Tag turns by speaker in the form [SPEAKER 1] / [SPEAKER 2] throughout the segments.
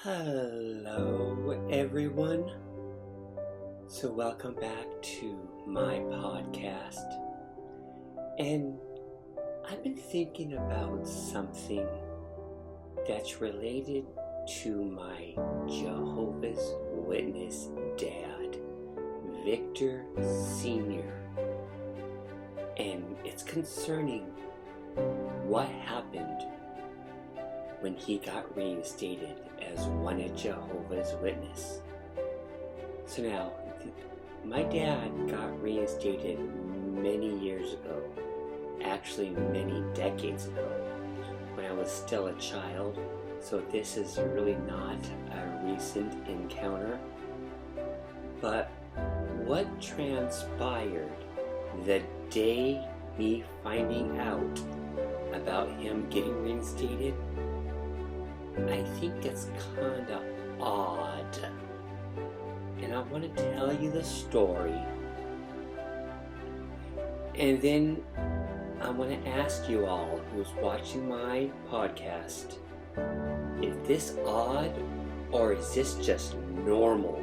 [SPEAKER 1] Hello, everyone. So, welcome back to my podcast. And I've been thinking about something that's related to my Jehovah's Witness dad, Victor Sr. And it's concerning what happened when he got reinstated as one of Jehovah's Witness. So now, my dad got reinstated many years ago, actually many decades ago, when I was still a child, so this is really not a recent encounter. But what transpired the day me finding out about him getting reinstated, I think it's kind of odd, and I want to tell you the story, and then I want to ask you all who's watching my podcast, is this odd or is this just normal?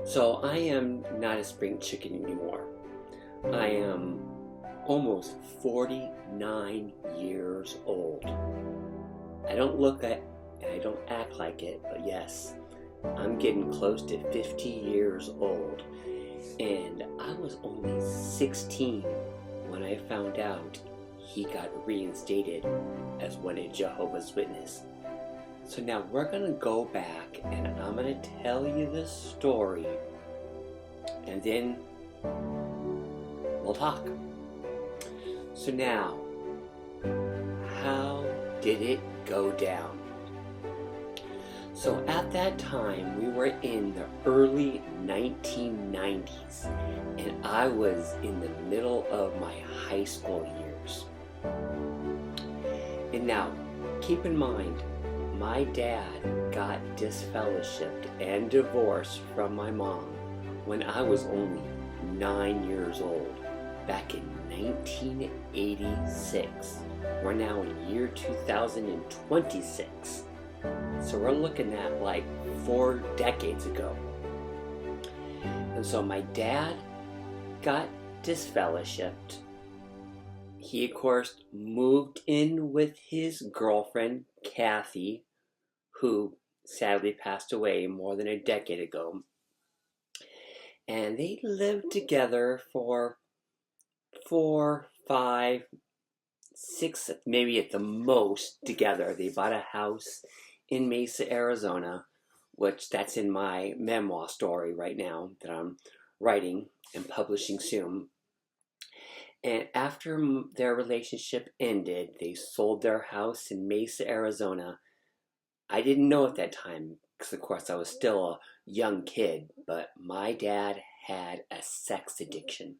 [SPEAKER 1] So I am not a spring chicken anymore. I am almost 49 years old. I don't act like it, but yes, I'm getting close to 50 years old. And I was only 16 when I found out he got reinstated as one of Jehovah's Witness. So now we're going to go back and I'm going to tell you this story. And then we'll talk. So now, how did it go down? So at that time, we were in the early 1990s, and I was in the middle of my high school years. And now, keep in mind, my dad got disfellowshipped and divorced from my mom when I was only 9 years old, back in 1986. We're now in year 2026. So we're looking at like 4 decades ago. And so my dad got disfellowshipped. He, of course, moved in with his girlfriend, Kathy, who sadly passed away more than a decade ago. And they lived together for 4, 5, 6, maybe at the most together. They bought a house in Mesa, Arizona, which that's in my memoir story right now that I'm writing and publishing soon. And after their relationship ended, they sold their house in Mesa, Arizona. I didn't know at that time, because of course I was still a young kid, but my dad had a sex addiction.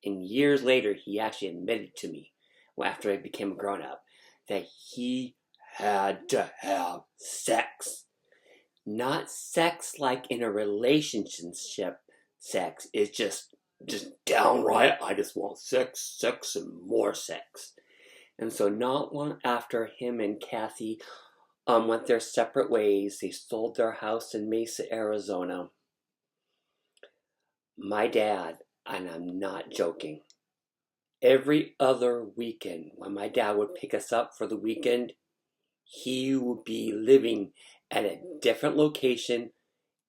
[SPEAKER 1] And years later, he actually admitted to me, after I became a grown-up, that he had to have sex. Not sex like in a relationship sex. It's just downright, I just want sex, and more sex. And so not long after him and Kathy went their separate ways, they sold their house in Mesa, Arizona. My dad, and I'm not joking, every other weekend, when my dad would pick us up for the weekend, he would be living at a different location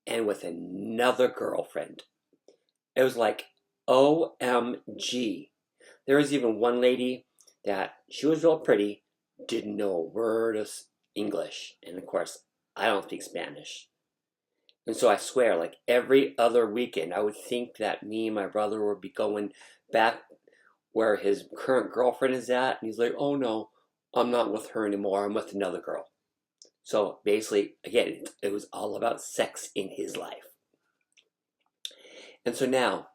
[SPEAKER 1] and with another girlfriend. It was like, OMG. There was even one lady that, she was real pretty, didn't know a word of English. And of course, I don't speak Spanish. And so I swear, like every other weekend, I would think that me and my brother would be going back where his current girlfriend is at, and he's like, oh no, I'm not with her anymore, I'm with another girl. So basically, again, it was all about sex in his life. And so now,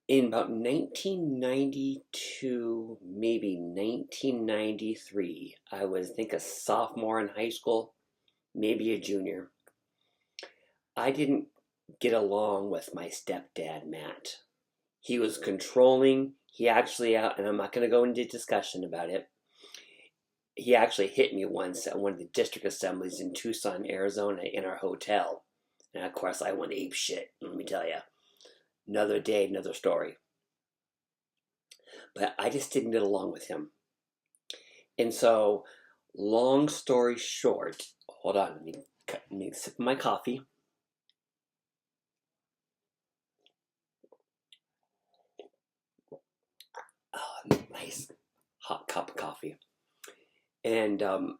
[SPEAKER 1] in about 1992, maybe 1993, I was, I think, a sophomore in high school, maybe a junior. I didn't get along with my stepdad, Matt. He was controlling. He actually, and I'm not going to go into discussion about it, he actually hit me once at one of the district assemblies in Tucson, Arizona, in our hotel. And of course, I went ape shit, let me tell you. Another day, another story. But I just didn't get along with him. And so, long story short, hold on, let me sip my coffee. Oh, nice hot cup of coffee. And actually,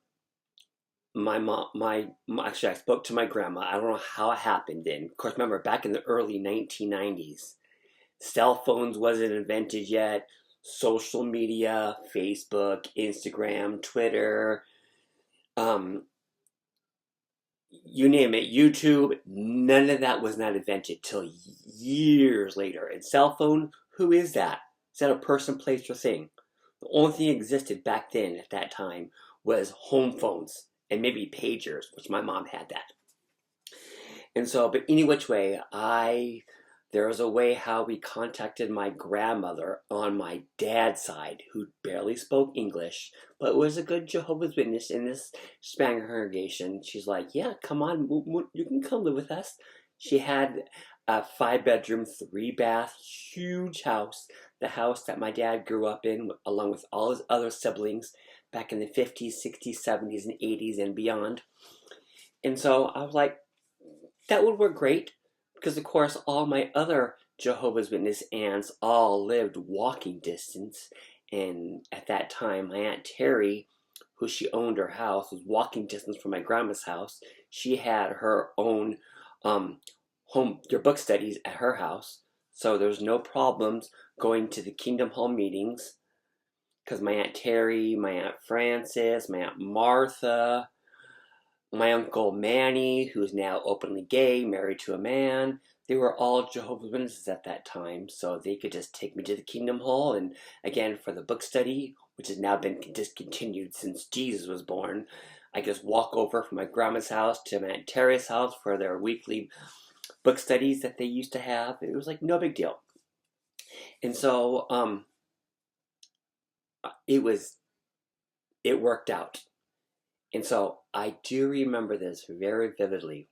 [SPEAKER 1] I spoke to my grandma. I don't know how it happened then. Of course, remember, back in the early 1990s, cell phones wasn't invented yet. Social media, Facebook, Instagram, Twitter, you name it, YouTube, none of that was not invented till years later. And cell phone, who is that? Is that a person, place, or thing? The only thing that existed back then at that time was home phones and maybe pagers, which my mom had that. And so, but any which way, there was a way how we contacted my grandmother on my dad's side, who barely spoke English, but was a good Jehovah's Witness in this Spanish congregation. She's like, yeah, come on, you can come live with us. She had a 5-bedroom, 3-bath, huge house, the house that my dad grew up in, along with all his other siblings back in the 50s, 60s, 70s, and 80s and beyond. And so I was like, that would work great. Because, of course, all my other Jehovah's Witness aunts all lived walking distance. And at that time, my Aunt Terry, who she owned her house, was walking distance from my grandma's house. She had her own their book studies at her house. So there was no problems going to the Kingdom Hall meetings. Because my Aunt Terry, my Aunt Frances, my Aunt Martha, my Uncle Manny, who's now openly gay, married to a man, they were all Jehovah's Witnesses at that time, so they could just take me to the Kingdom Hall, and again, for the book study, which has now been discontinued since Jesus was born, I just walk over from my grandma's house to my Aunt Terry's house for their weekly book studies that they used to have. It was like no big deal. And so, it worked out. And so I do remember this very vividly.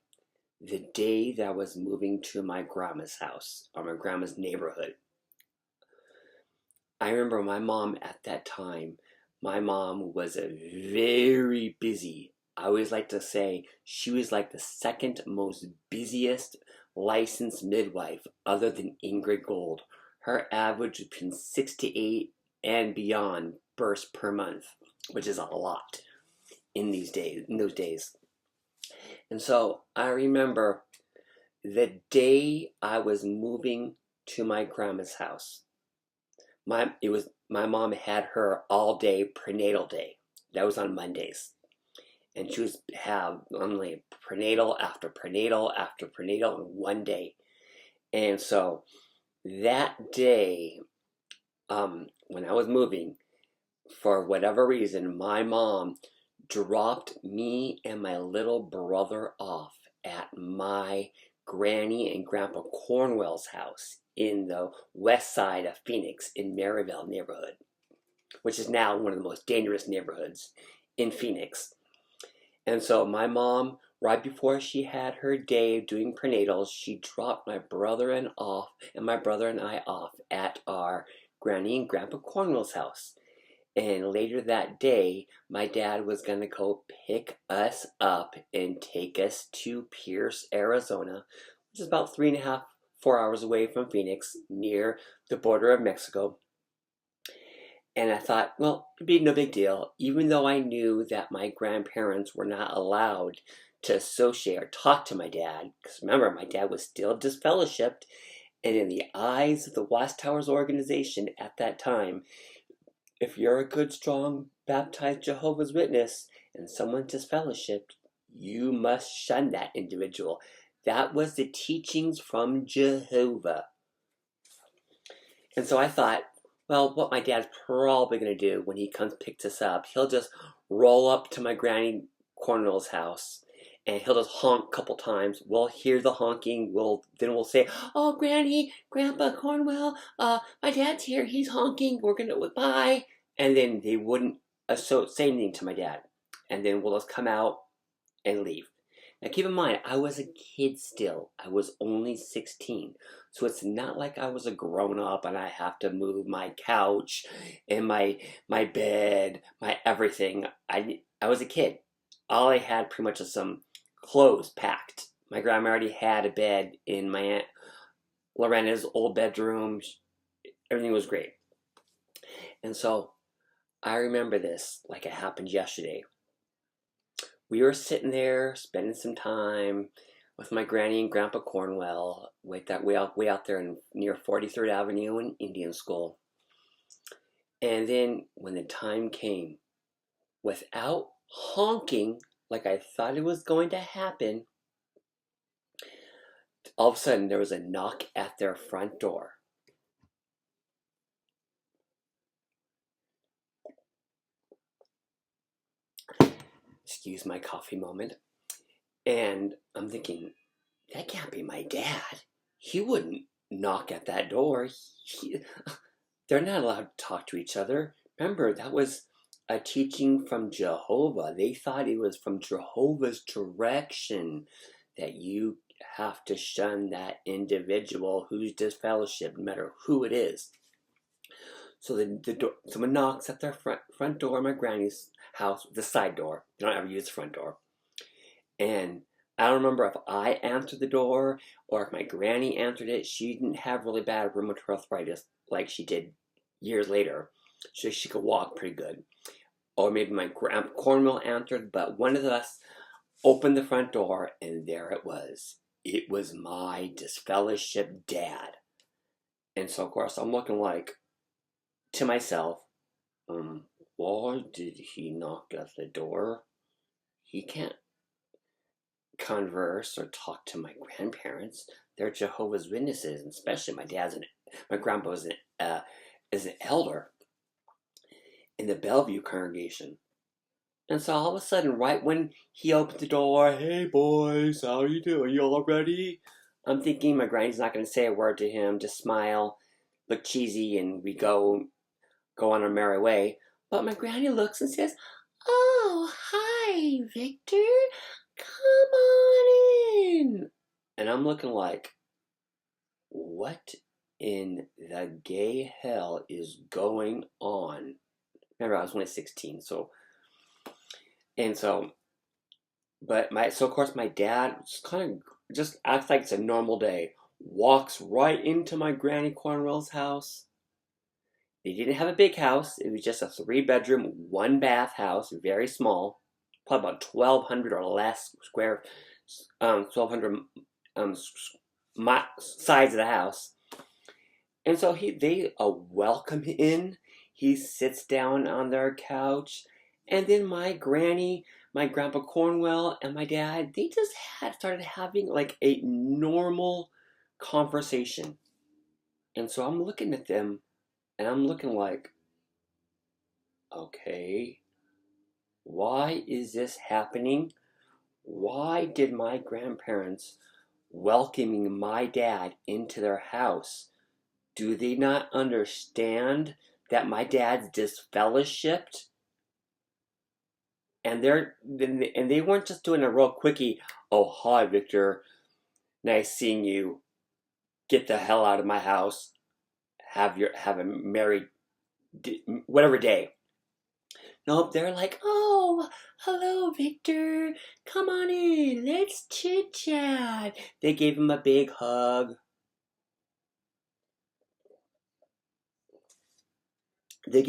[SPEAKER 1] The day that I was moving to my grandma's house, or my grandma's neighborhood. I remember my mom at that time, my mom was very busy. I always like to say she was like the second most busiest licensed midwife other than Ingrid Gold. Her average was between 6 to 8 and beyond births per month, which is a lot in those days. And so I remember the day I was moving to my grandma's house. My mom had her all day prenatal day. That was on Mondays. And she would have only prenatal after prenatal after prenatal in one day. And so that day, when I was moving, for whatever reason, my mom dropped me and my little brother off at my Granny and Grandpa Cornwell's house in the west side of Phoenix in Maryville neighborhood, which is now one of the most dangerous neighborhoods in Phoenix. And so my mom, right before she had her day of doing prenatals, she dropped my brother and I off at our Granny and Grandpa Cornwell's house. And later that day, my dad was going to go pick us up and take us to Pierce, Arizona, which is about 3.5, 4 hours away from Phoenix, near the border of Mexico. And I thought, well, it'd be no big deal, even though I knew that my grandparents were not allowed to associate or talk to my dad. Because remember, my dad was still disfellowshipped, and in the eyes of the Watchtowers organization at that time, if you're a good, strong, baptized Jehovah's Witness and someone disfellowshipped, you must shun that individual. That was the teachings from Jehovah. And so I thought, well, what my dad's probably going to do when he comes picks us up, he'll just roll up to my Granny Cornwell's house and he'll just honk a couple times. We'll hear the honking. Then we'll say, "Oh, Granny, Grandpa Cornwell, my dad's here. He's honking. We're going to bye." And then they wouldn't say anything to my dad, and then we'll just come out and leave. Now keep in mind, I was a kid still. I was only 16. So it's not like I was a grown up and I have to move my couch and my bed, my everything. I was a kid. All I had pretty much was some clothes packed. My grandma already had a bed in my Aunt Lorena's old bedroom. Everything was great. And so I remember this like it happened yesterday. We were sitting there spending some time with my granny and grandpa Cornwell, way out there near 43rd Avenue in Indian School. And then when the time came, without honking like I thought it was going to happen, all of a sudden there was a knock at their front door. Excuse my coffee moment. And I'm thinking, that can't be my dad. He wouldn't knock at that door. They're not allowed to talk to each other. Remember, that was a teaching from Jehovah. They thought it was from Jehovah's direction that you have to shun that individual who's disfellowshipped, no matter who it is. So someone knocks at their front door, my granny's house, the side door. They don't ever use the front door. And I don't remember if I answered the door or if my granny answered it. She didn't have really bad rheumatoid arthritis like she did years later. So she could walk pretty good. Or maybe my grandpa Cornwell answered, but one of us opened the front door and there it was. It was my disfellowshipped dad. And so, of course, I'm looking like to myself, why did he knock at the door? He can't converse or talk to my grandparents. They're Jehovah's Witnesses, and especially my grandpa is an elder in the Bellevue congregation. And so all of a sudden, right when he opened the door, hey boys, how you doing? You all ready? I'm thinking my granny's not going to say a word to him, just smile, look cheesy, and we go on our merry way. But my granny looks and says, oh, hi, Victor. Come on in. And I'm looking like, what in the gay hell is going on? Remember, I was only 16, of course my dad just acts like it's a normal day. Walks right into my granny Cornwell's house. They didn't have a big house. It was just a 3-bedroom, 1-bath house, very small. Probably about 1,200 or less square, 1,200 sides of the house. And so they welcome in. He sits down on their couch. And then my granny, my grandpa Cornwell, and my dad, they just started having like a normal conversation. And so I'm looking at them, and I'm looking like, okay, why is this happening? Why did my grandparents welcoming my dad into their house? Do they not understand that my dad's disfellowshipped? And they weren't just doing a real quickie, oh, hi, Victor. Nice seeing you. Get the hell out of my house. Have a merry whatever day. Nope, they're like, oh, hello, Victor. Come on in. Let's chit-chat. They gave him a big hug. They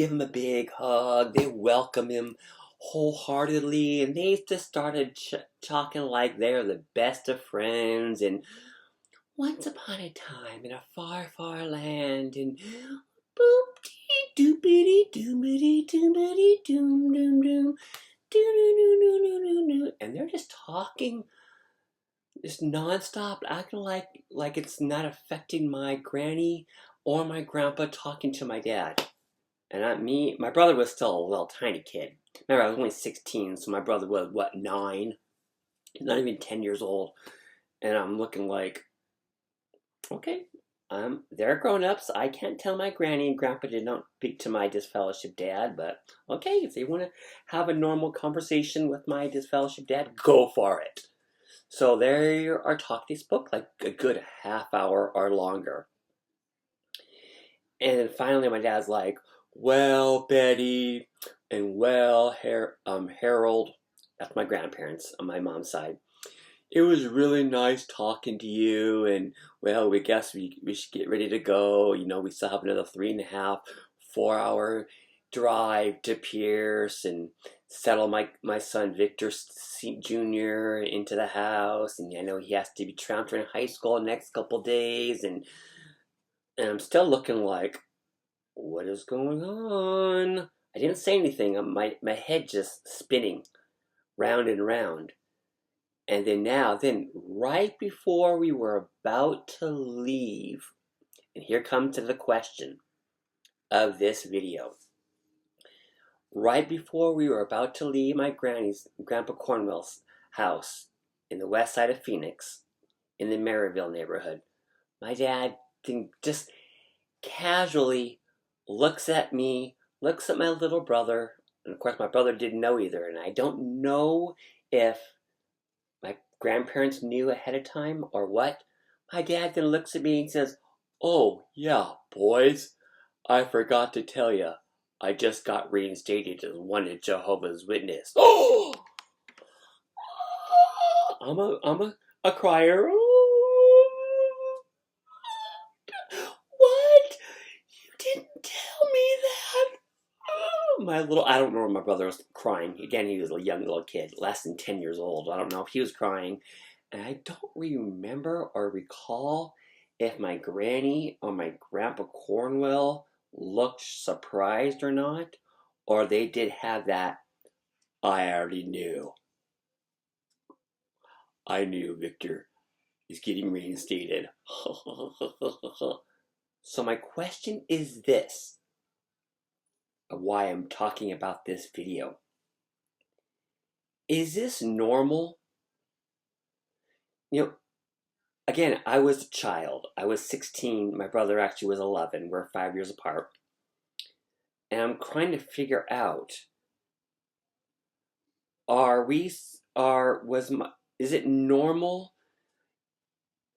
[SPEAKER 1] welcome him wholeheartedly, and they just started talking like they're the best of friends. And once upon a time in a far, far land, and boop dee doopity doomity doomity doom doom doom doo. And they're just talking, just nonstop, acting like it's not affecting my granny or my grandpa talking to my dad. And my brother was still a little tiny kid. Remember, I was only 16, so my brother was, 9? Not even 10 years old. And I'm looking like, okay, they're grown-ups. I can't tell my granny and grandpa did not speak to my disfellowship dad, but okay, if they want to have a normal conversation with my disfellowship dad, go for it. So they are talking. They spoke like a good half hour or longer. And then finally my dad's like, well, Betty, and well, Harold, that's my grandparents on my mom's side. It was really nice talking to you, and well, we guess we should get ready to go. You know, we still have another 3.5, 4 hour drive to Pierce and settle my son Victor Jr. into the house, and I know he has to be transferring high school the next couple days, and I'm still looking like, what is going on? I didn't say anything. My head just spinning round and round. And then right before we were about to leave, and here comes to the question of this video. Right before we were about to leave my Grandpa Cornwell's house in the west side of Phoenix, in the Maryville neighborhood, my dad just casually looks at me, looks at my little brother, and of course my brother didn't know either, and I don't know if my grandparents knew ahead of time or what. My dad then looks at me and says, oh yeah, boys, I forgot to tell you, I just got reinstated as one of Jehovah's Witnesses. Oh! I'm a crier. What? You didn't tell me that. My little, I don't know if my brother was crying. Again, he was a young little kid, less than 10 years old. I don't know if he was crying. And I don't remember or recall if my granny or my grandpa Cornwell looked surprised or not, or they did have that, I already knew. I knew Victor is getting reinstated. So my question is this, of why I'm talking about this video. Is this normal? You know, again, I was a child. I was 16. My brother actually was 11. We're 5 years apart. And I'm trying to figure out, is it normal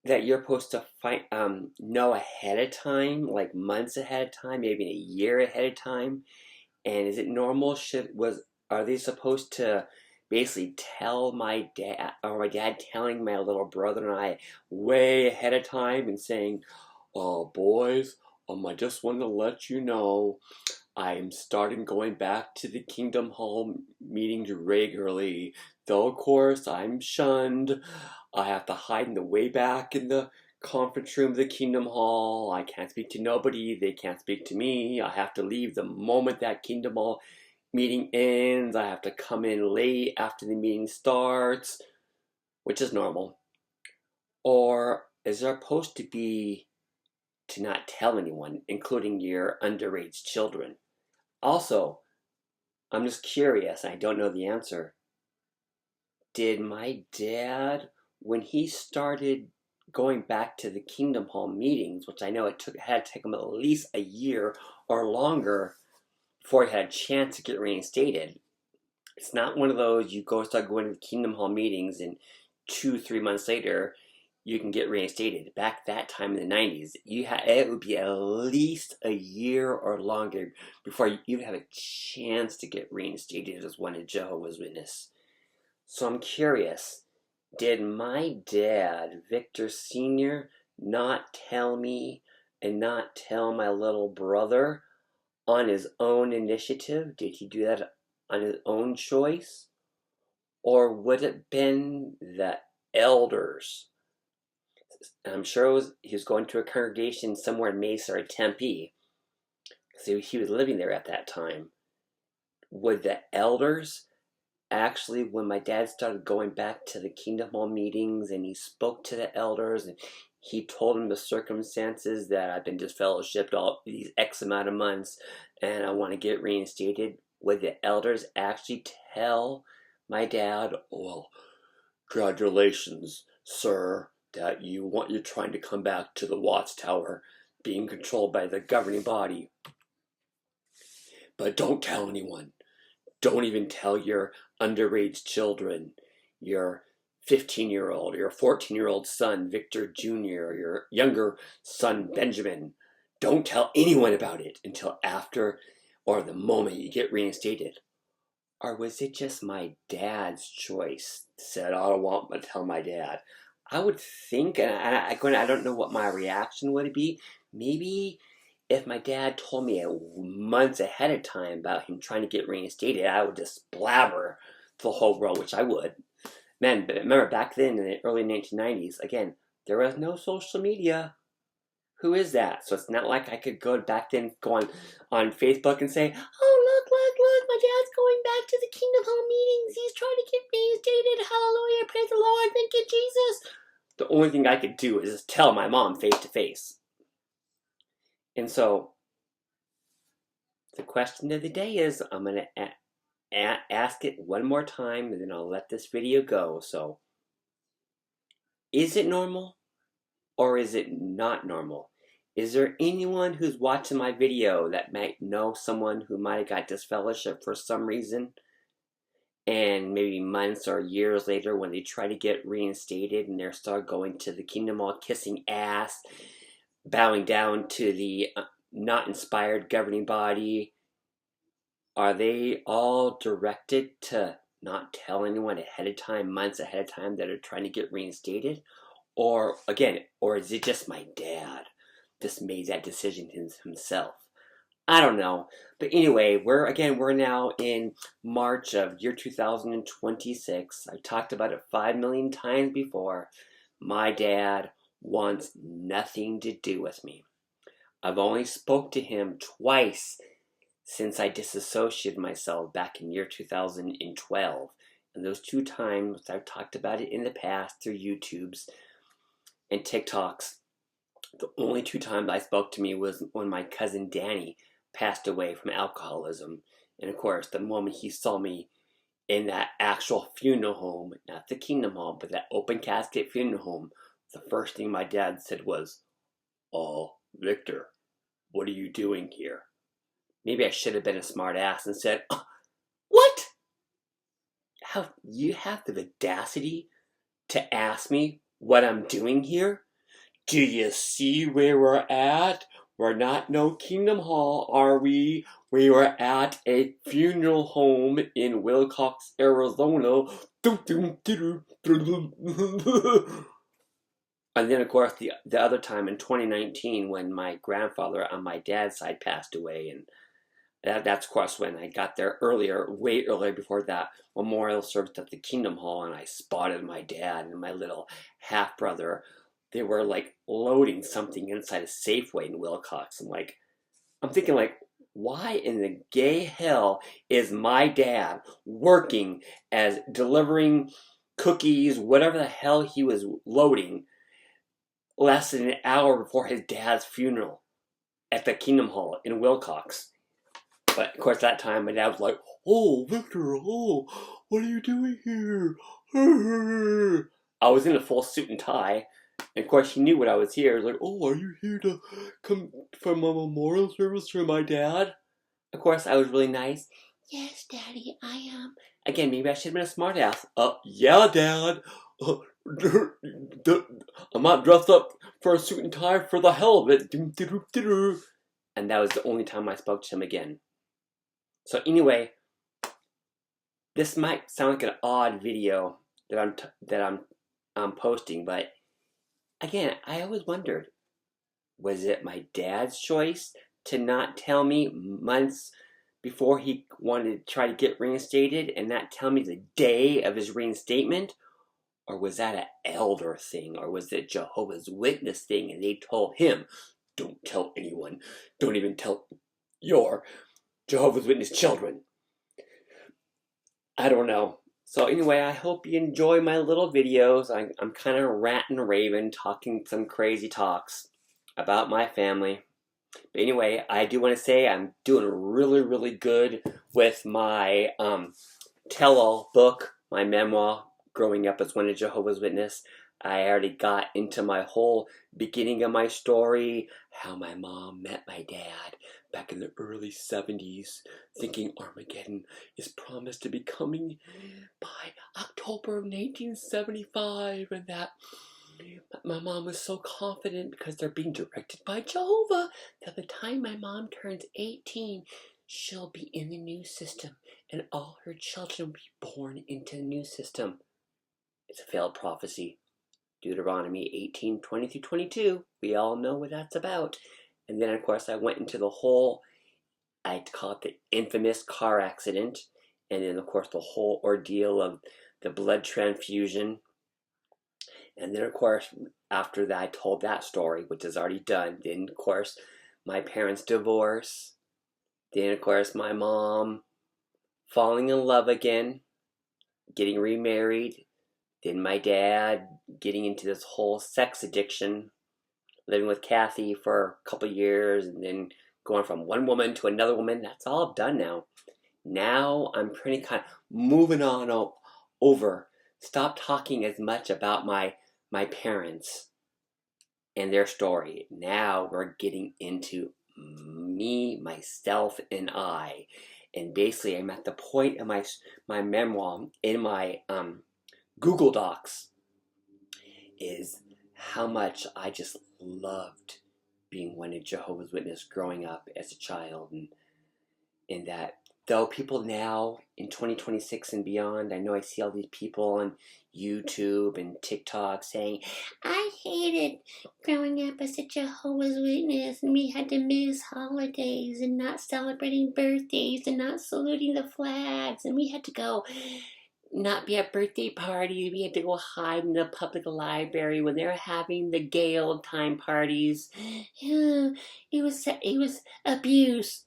[SPEAKER 1] that you're supposed to know ahead of time, like months ahead of time, maybe a year ahead of time? And is it normal? Are they supposed to basically tell my dad, or my dad telling my little brother and I way ahead of time and saying, oh boys, I just want to let you know I'm starting going back to the Kingdom Hall meetings regularly, though of course I'm shunned. I have to hide in the way back in the conference room of the Kingdom Hall. I can't speak to nobody. They can't speak to me. I have to leave the moment that Kingdom Hall meeting ends. I have to come in late after the meeting starts, which is normal. Or is there supposed to be to not tell anyone, including your underage children? Also, I'm just curious, I don't know the answer. Did my dad, when he started going back to the Kingdom Hall meetings, which I know had to take him at least a year or longer before he had a chance to get reinstated. It's not one of those you start going to the Kingdom Hall meetings and 2-3 months later you can get reinstated. Back that time in the 90s, it would be at least a year or longer before you have a chance to get reinstated as one of Jehovah's Witnesses. So I'm curious, did my dad, Victor Sr., not tell me and not tell my little brother on his own initiative? Did he do that on his own choice? Or would it have been the elders? I'm sure he was going to a congregation somewhere in Mesa or Tempe, because he was living there at that time. Would the elders actually, when my dad started going back to the Kingdom Hall meetings and he spoke to the elders and he told them the circumstances that I've been disfellowshipped all these X amount of months and I want to get reinstated, would the elders actually tell my dad, well, congratulations, sir, that you're trying to come back to the Watchtower, being controlled by the governing body. But don't tell anyone. Don't even tell your underage children, your 15-year-old or your 14-year-old son, Victor Jr., or your younger son, Benjamin. Don't tell anyone about it until after or the moment you get reinstated. Or was it just my dad's choice? Said, I don't want to tell my dad. I would think, and I don't know what my reaction would be. Maybe if my dad told me months ahead of time about him trying to get reinstated, I would just blabber to the whole world, which I would. Man, but remember back then in the early 1990s, again, there was no social media. Who is that? So it's not like I could go back then, go on Facebook and say, oh, look, my dad's going back to the Kingdom Hall meetings. He's trying to get reinstated. Hallelujah, praise the Lord, thank you, Jesus. The only thing I could do is just tell my mom face to face. And so the question of the day is, I'm going to ask it one more time, and then I'll let this video go. So, is it normal or is it not normal? Is there anyone who's watching my video that might know someone who might have got disfellowship for some reason, and maybe months or years later when they try to get reinstated and they're still going to the Kingdom Hall, kissing ass, bowing down to the not inspired governing body? Are they all directed to not tell anyone ahead of time, months ahead of time, that are trying to get reinstated? Or is it just my dad just made that decision himself? I don't know. But anyway, we're now in March of year 2026. I've talked about it 5 million times before. My dad wants nothing to do with me. I've only spoke to him twice since I disassociated myself back in year 2012. And those 2 times, I've talked about it in the past through YouTubes and TikToks. The only 2 times I spoke to me was when my cousin Danny passed away from alcoholism. And of course, the moment he saw me in that actual funeral home, not the Kingdom Hall, but that open casket funeral home, the first thing my dad said was, "Oh, Victor, what are you doing here?" Maybe I should have been a smart ass and said, "What? How you have the audacity to ask me what I'm doing here? Do you see where we're at? We're not no Kingdom Hall, are we? We were at a funeral home in Wilcox, Arizona." And then, of course, the other time in 2019 when my grandfather on my dad's side passed away, and that's, of course, when I got there way earlier before that memorial service at the Kingdom Hall, and I spotted my dad and my little half-brother. They were, like, loading something inside a Safeway in Wilcox. I'm thinking, why in the gay hell is my dad working as delivering cookies, whatever the hell he was loading, less than an hour before his dad's funeral at the Kingdom Hall in Wilcox? But, of course, that time my dad was like, "Oh, Victor, oh, what are you doing here?" I was in a full suit and tie. And, of course, he knew what I was here. He was like, "Oh, are you here to come from a memorial service for my dad?" Of course, I was really nice. "Yes, Daddy, I am." Again, maybe I should have been a smart ass. "Yeah, Dad. I'm not dressed up for a suit and tie for the hell of it." And that was the only time I spoke to him again. So anyway, this might sound like an odd video that I'm posting, but again, I always wondered, was it my dad's choice to not tell me months before he wanted to try to get reinstated and not tell me the day of his reinstatement? Or was that an elder thing? Or was it Jehovah's Witness thing and they told him, "Don't tell anyone. Don't even tell your Jehovah's Witness children"? I don't know. So anyway, I hope you enjoy my little videos. I'm kind of ranting and raving, talking some crazy talks about my family. But anyway, I do want to say I'm doing really, really good with my tell-all book, my memoir, Growing Up as One of Jehovah's Witness. I already got into my whole beginning of my story, how my mom met my dad back in the early 70s, thinking Armageddon is promised to be coming by October of 1975, and that my mom was so confident because they're being directed by Jehovah that by the time my mom turns 18, she'll be in the new system and all her children will be born into the new system. It's a failed prophecy. Deuteronomy 18:20 through 22. We all know what that's about. And then, of course, I went into the whole, I call it the infamous car accident. And then, of course, the whole ordeal of the blood transfusion. And then, of course, after that, I told that story, which is already done. Then, of course, my parents' divorce. Then, of course, my mom falling in love again, getting remarried. Then my dad getting into this whole sex addiction, living with Kathy for a couple years, and then going from one woman to another woman. That's all done now. Now I'm pretty kind of moving on over. Stop talking as much about my parents and their story. Now we're getting into me, myself, and I. And basically, I'm at the point in my memoir, in my Google Docs, is how much I just loved being one of Jehovah's Witnesses growing up as a child, and that though people now in 2026 and beyond, I know I see all these people on YouTube and TikTok saying, I hated growing up as a Jehovah's Witness and we had to miss holidays and not celebrating birthdays and not saluting the flags and we had to go not be at birthday parties. We had to go hide in the public library when they were having the gay old time parties. Yeah, it was abuse.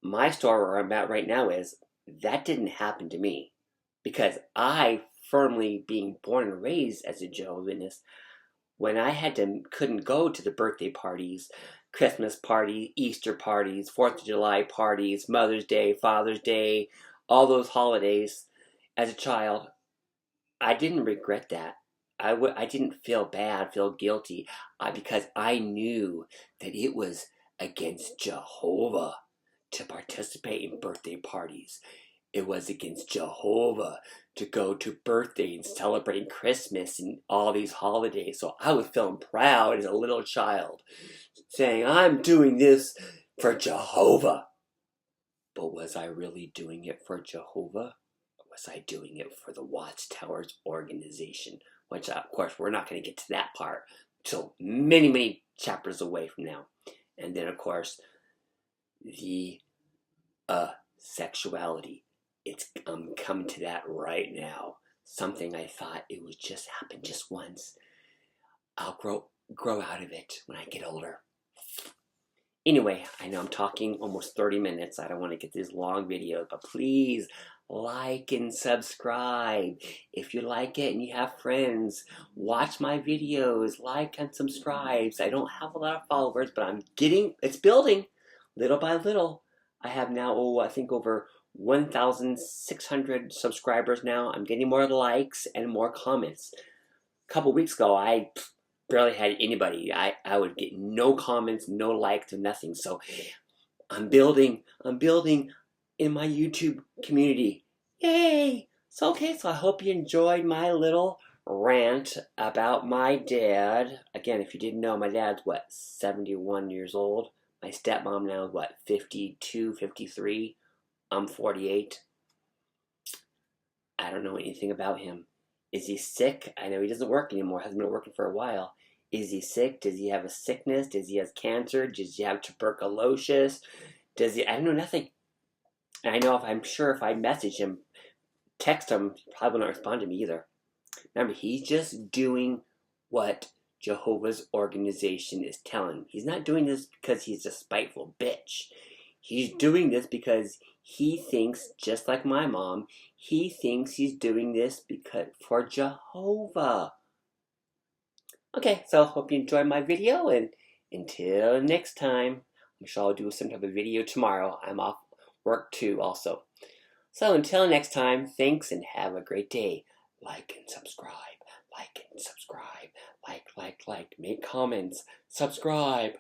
[SPEAKER 1] My story where I'm at right now is that didn't happen to me because I firmly being born and raised as a Jehovah's Witness, when I couldn't go to the birthday parties, Christmas party, Easter parties, 4th of July parties, Mother's Day, Father's Day, all those holidays. As a child, I didn't regret that. I didn't feel bad, feel guilty, because I knew that it was against Jehovah to participate in birthday parties. It was against Jehovah to go to birthday and celebrating Christmas and all these holidays. So I was feeling proud as a little child, saying, I'm doing this for Jehovah. But was I really doing it for Jehovah? Was I doing it for the Watchtowers organization? Which, of course, we're not going to get to that part till many, many chapters away from now. And then, of course, the sexuality. I'm coming to that right now. Something I thought it would just happen just once. I'll grow out of it when I get older. Anyway, I know I'm talking almost 30 minutes. I don't want to get these long videos, but please like and subscribe. If you like it and you have friends, watch my videos, like and subscribe. I don't have a lot of followers, but it's building little by little. I have now, I think over 1,600 subscribers now. I'm getting more likes and more comments. A couple weeks ago, I barely had anybody. I would get no comments, no likes, nothing. So I'm building in my YouTube community. Yay! So okay, so I hope you enjoyed my little rant about my dad. Again, if you didn't know, my dad's 71 years old. My stepmom now is 52, 53. I'm 48. I don't know anything about him. Is he sick? I know he doesn't work anymore. Hasn't been working for a while. Is he sick? Does he have a sickness? Does he have cancer? Does he have tuberculosis? I don't know nothing. And I know I'm sure if I message him, text him, he probably will not respond to me either. Remember, he's just doing what Jehovah's organization is telling him. He's not doing this because he's a spiteful bitch. He's doing this because he thinks, just like my mom, he thinks he's doing this for Jehovah. Okay, so hope you enjoyed my video, and until next time, I'm sure I'll do some type of video tomorrow. I'm off work too also. So until next time, thanks and have a great day. Like and subscribe. like and subscribe. Like, make comments, subscribe.